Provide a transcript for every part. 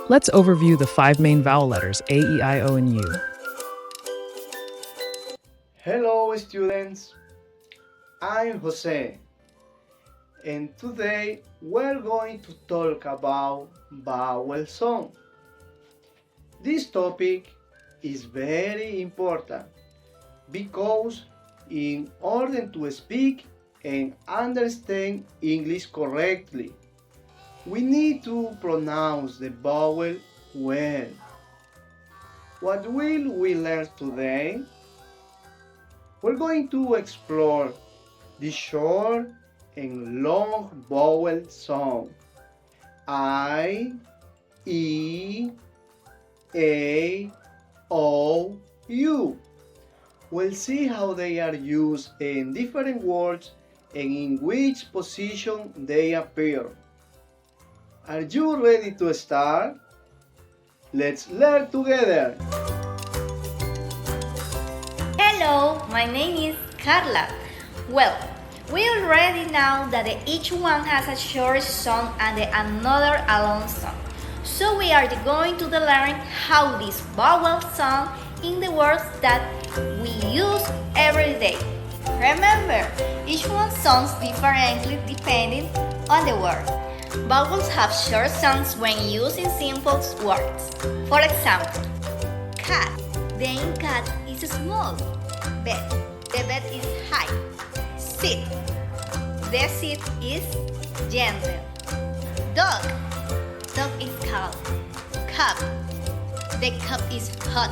Let's overview the 5 main vowel letters A, E, I, O, and U. Hello students, I'm Jose and today we're going to talk about vowel sound. This topic is very important because in order to speak and understand English correctly, we need to pronounce the vowel well. What will we learn today? We're going to explore the short and long vowel sound I, E, A, O, U. We'll see how they are used in different words and in which position they appear. Are you ready to start? Let's learn together! Hello, my name is Carla. Well, we already know that each one has a short song and another a long song. So we are going to learn how this vowel sound in the words that we use every day. Remember, each one sounds differently depending on the word. Vowels have short sounds when used in simple words. For example, cat. The in cat is small. Bed. The bed is high. Seat. The seat is gentle. Dog. Dog is calm. Cup. The cup is hot.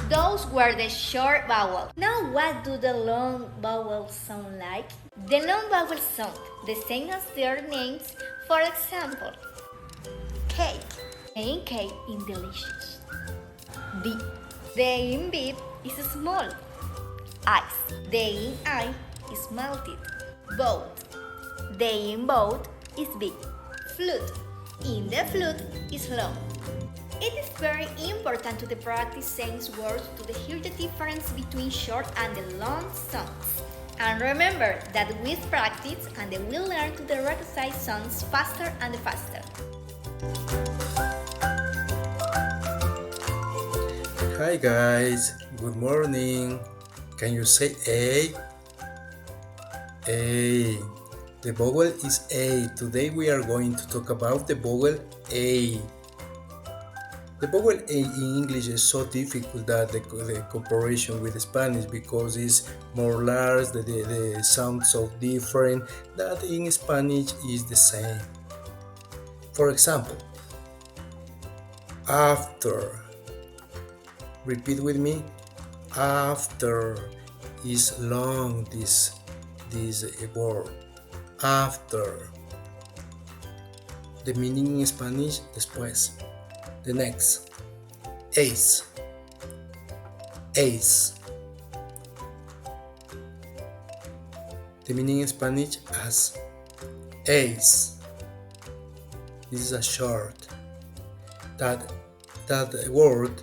Those were the short vowels. Now what do the long vowels sound like? The long vowels sound the same as their names. For example, cake. The in cake is delicious. Beef. The in beef is small. Ice. The in eye is melted. Boat. The in boat is big. Flute. In the flute is long. It is very important to practice saying words to hear the difference between short and the long sounds. And remember that with practice and we learn to recognize sounds faster and faster. Hi guys, good morning. Can you say A? A. The vowel is A. Today we are going to talk about the vowel A. The vowel A in English is so difficult that the comparison with Spanish because it's more large, the sound so different that in Spanish is the same. For example, after. Repeat with me. After is long this word. After. The meaning in Spanish después. The next. Ace. Ace. The meaning in Spanish as ace. This is a short. That word,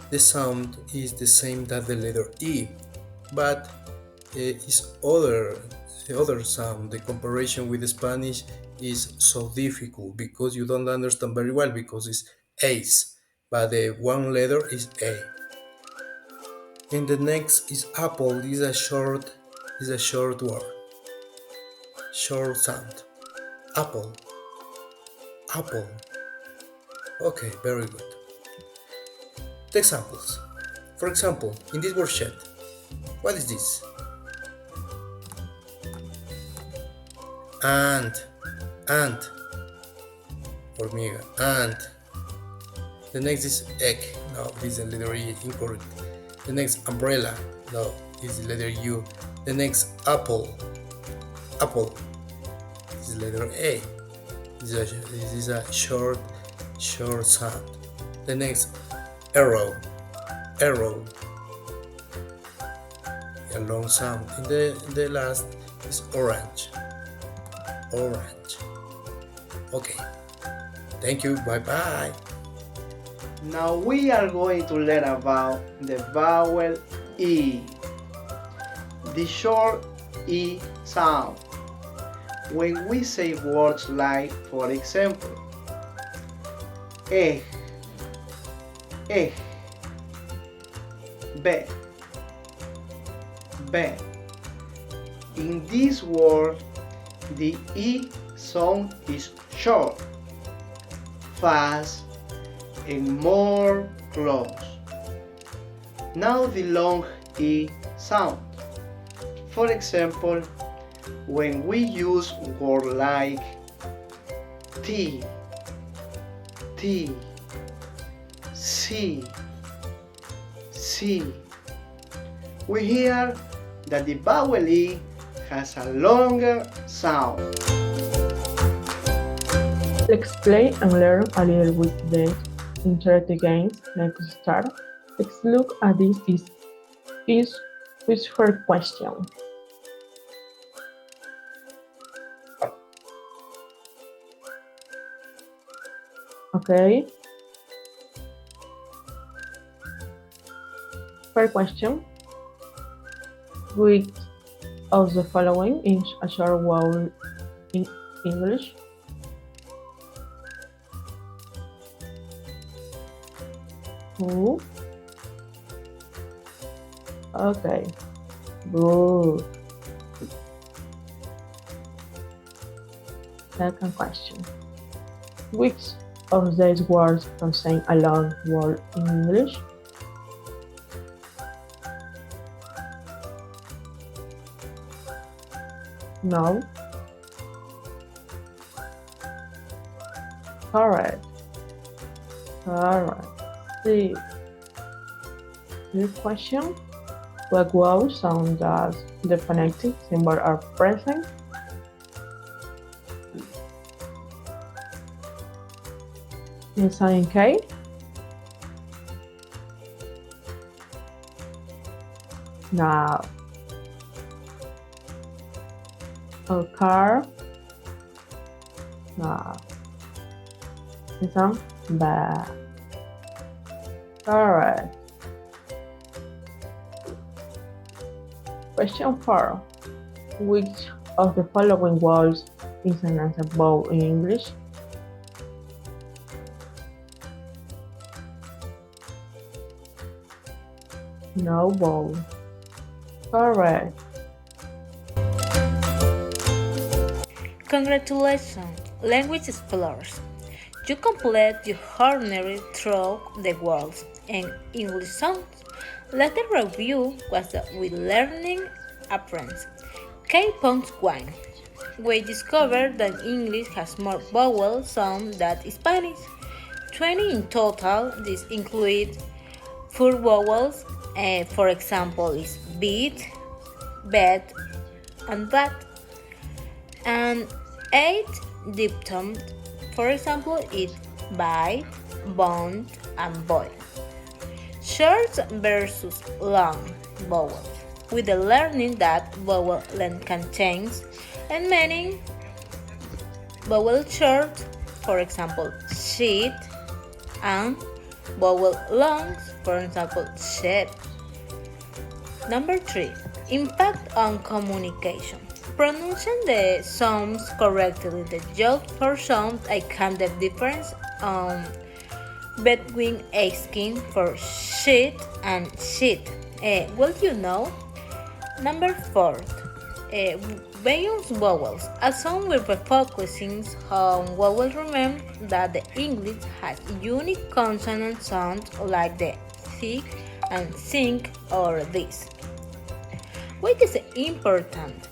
the sound is the same that the letter E, but is the other sound. The comparison with the Spanish is so difficult because you don't understand very well because it's ace, but the one letter is A. And the next is apple. This is a short word, short sound. Apple, apple. Okay, very good. The examples. For example, in this worksheet, what is this? Ant, hormiga, ant. The next is egg. No, this is the letter E, incorrect. The next umbrella. No, this is the letter U. The next apple. This is the letter A. This is a short sound. The next arrow. A long sound. And the last is orange. Okay. Thank you. Bye bye. Now we are going to learn about the vowel E, the short E sound. When we say words like, for example, egg, egg, bed, bed. In this word, the E sound is short, fast, and more close. Now the long E sound. For example, when we use words like T, T, C, C, we hear that the vowel E has a longer sound. Let's play and learn a little with the interactive games. Let's start. Let's look at this is with her question. Okay. First question. Which of the following is a short vowel in English? Who? Okay. Good. Second question. Which of these words contain a long word in English? No. Correct. Alright. See. Third question. What vowel sound does the phonetic symbol are present? Is in K? No. A car? No. Is on bad. Alright. Question 4. Which of the following words is an answer vowel in English? No vowel. Correct. Congratulations, language explorers! You complete your journey through the world and English sounds. Let's review what we learning apprends. K.1. We discovered that English has more vowel sounds than Spanish. 20 in total. This includes 4 vowels. For example, is beat, bed, and bat, and 8 diphthongs. For example, is bite, bond, and boil. Short versus long vowels. With the learning that vowel length contains and meaning. Vowel short, for example, sheet, and vowel longs, for example, shed. Number 3. Impact on communication. Pronouncing the sounds correctly, the just for sound, I can the difference between asking for shit and shit. Well, you know. Number 4. Beyond vowels. A song will be focusing on vowels. Remember that the English has unique consonant sounds like the thick and sing or this. Which is important?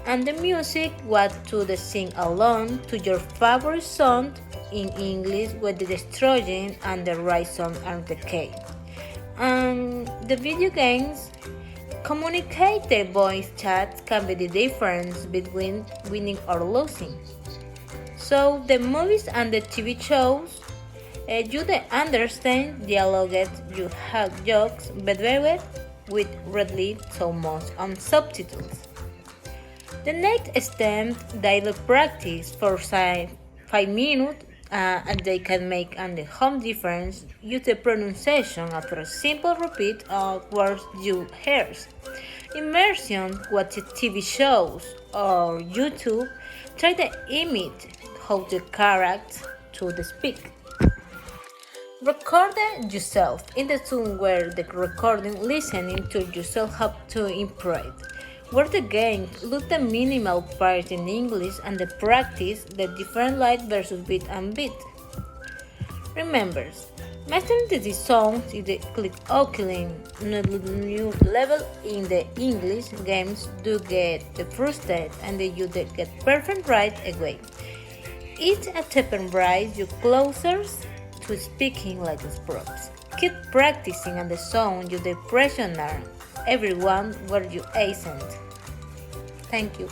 And the music what to the sing along to your favorite song in English with the destroying and the right song and the K. And the video games communicate the voice chat can be the difference between winning or losing. So the movies and the TV shows you don't understand dialogues, you have jokes, but very with readily so much on subtitles. The next step, daily practice for 5 minutes, and they can make a home difference. Use the pronunciation after a simple repeat of words you hear. Immersion, watch TV shows or YouTube. Try to imitate how the characters to the speak. Record yourself in the tune where the recording listening to yourself help to improve. Where the game look the minimal part in English and the practice the different light versus beat and beat. Remember, mastering these songs is the click occurring new level in the English games do get the frustrated and you get perfect right away. Each attempt brings you closer to speaking like the pros. Keep practicing and the song you the pressure everyone where you accent. Thank you.